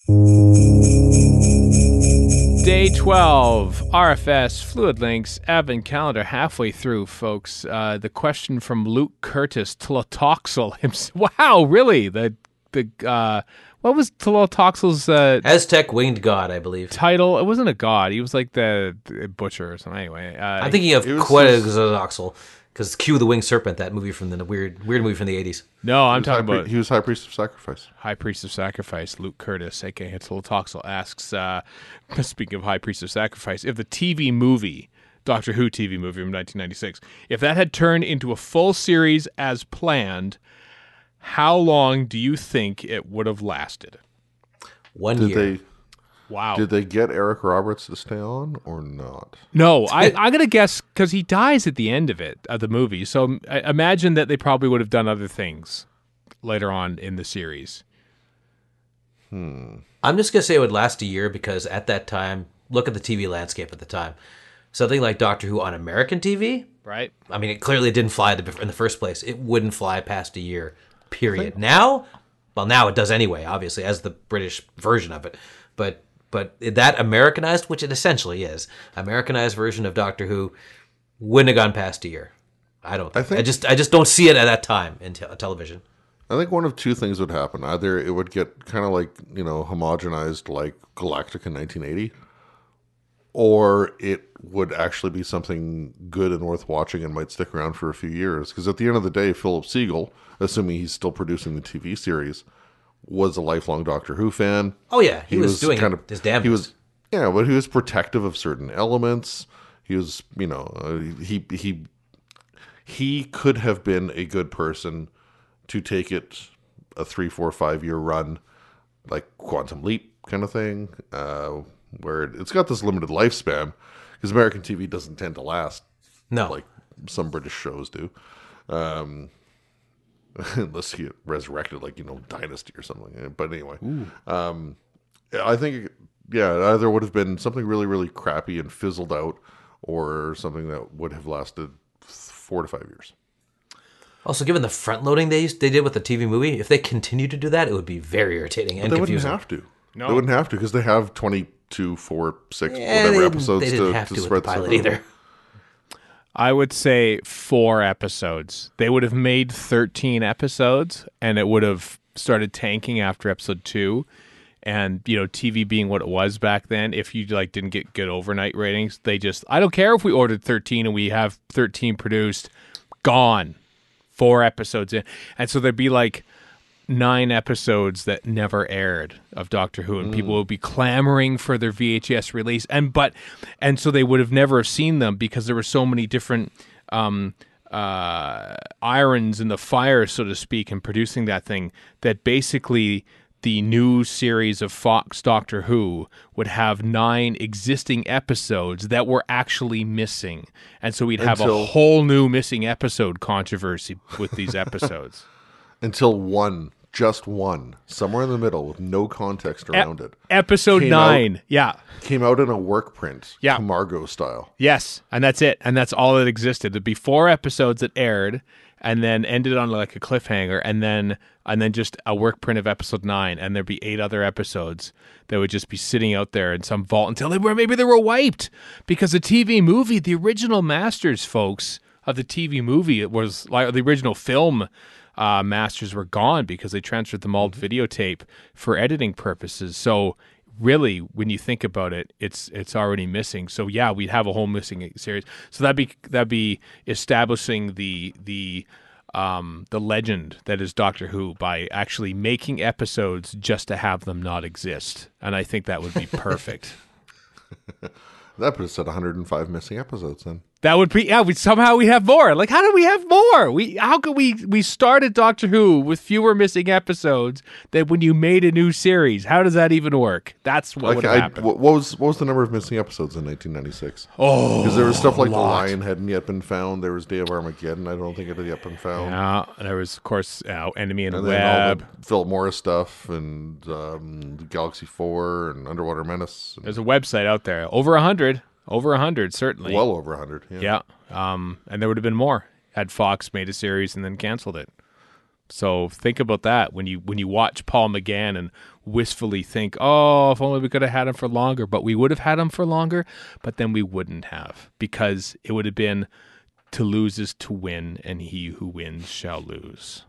Day 12, RFS, Fluid Links, Advent Calendar, halfway through, folks. The question from Luke Curtis, Tlotoxl himself. Wow, really? What was Tlotoxl's Aztec winged god, I believe. title? It wasn't a god. He was like the butcher or something. Anyway, I'm thinking of Quetzalcoatl, because Q the Winged Serpent, that movie from the weird movie from the 80s. No, I'm talking about... He was High Priest of Sacrifice. High Priest of Sacrifice, Luke Curtis, a.k.a. Tlotoxl, asks, speaking of High Priest of Sacrifice, if the TV movie, Doctor Who TV movie from 1996, if that had turned into a full series as planned, how long do you think it would have lasted? 1 year. Wow. Did they get Eric Roberts to stay on or not? No, I'm going to guess because he dies at the end of the movie. So I imagine that they probably would have done other things later on in the series. I'm just going to say it would last a year because at that time, look at the TV landscape at the time. Something like Doctor Who on American TV, right? I mean, it clearly didn't fly in the first place. It wouldn't fly past a year, period. Now it does anyway, obviously, as the British version of it. But that Americanized, which it essentially is, Americanized version of Doctor Who wouldn't have gone past a year. I just don't see it at that time in television. I think one of two things would happen. Either it would get kind of like, homogenized like Galactic in 1980, or it would actually be something good and worth watching and might stick around for a few years. Because at the end of the day, Philip Siegel, assuming he's still producing the TV series, was a lifelong Doctor Who fan. Oh yeah, he was doing his damnedest. But he was protective of certain elements. He was, he could have been a good person to take it a 3, 4, 5 year run, like Quantum Leap kind of thing, where it's got this limited lifespan because American TV doesn't tend to last, like some British shows do. Unless you get resurrected, like, Dynasty or something. But anyway, I think, it either would have been something really, really crappy and fizzled out, or something that would have lasted 4 to 5 years. Also, given the front loading they did with the TV movie, if they continued to do that, it would be very irritating and confusing. They wouldn't have to. No. They wouldn't have to because they have 22, 4, 6, whatever episodes they didn't have to spread with the pilot either. I would say 4 episodes. They would have made 13 episodes, and it would have started tanking after episode 2. And, TV being what it was back then, if you didn't get good overnight ratings, I don't care if we ordered 13 and we have 13 produced, gone. 4 episodes in. And so there'd be 9 episodes that never aired of Doctor Who, and people would be clamoring for their VHS release, and so they would have never seen them because there were so many different irons in the fire, so to speak, in producing that thing, that basically the new series of Fox Doctor Who would have 9 existing episodes that were actually missing, and so we'd have a whole new missing episode controversy with these episodes. Until just one, somewhere in the middle with no context around it. Episode 9, came out in a work print, Camargo style. Yes, and that's it. And that's all that existed. There'd be 4 episodes that aired and then ended on a cliffhanger, and then just a work print of episode 9, and there'd be 8 other episodes that would just be sitting out there in some vault until they were wiped. Because the TV movie, the original masters, folks, of the TV movie, it was the original film masters were gone because they transferred them all to videotape for editing purposes. So really, when you think about it, it's already missing. So yeah, we'd have a whole missing series. So that'd be establishing the legend that is Doctor Who by actually making episodes just to have them not exist. And I think that would be perfect. That puts us at 105 missing episodes then. That would be, somehow we have more. How do we have more? How could we started Doctor Who with fewer missing episodes than when you made a new series? How does that even work? That's what would happen. What was the number of missing episodes in 1996? Oh, because there was stuff like The Lion hadn't yet been found. There was Day of Armageddon. I don't think it had yet been found. Yeah, there was, of course, Enemy and Web. Then all the Philip Morris stuff and Galaxy 4 and Underwater Menace. There's a website out there. Over 100. Over 100, certainly. Well over 100, yeah. And there would have been more had Fox made a series and then canceled it. So think about that when you watch Paul McGann and wistfully think, oh, if only we could have had him for longer. But we would have had him for longer, but then we wouldn't have, because it would have been to lose is to win, and he who wins shall lose.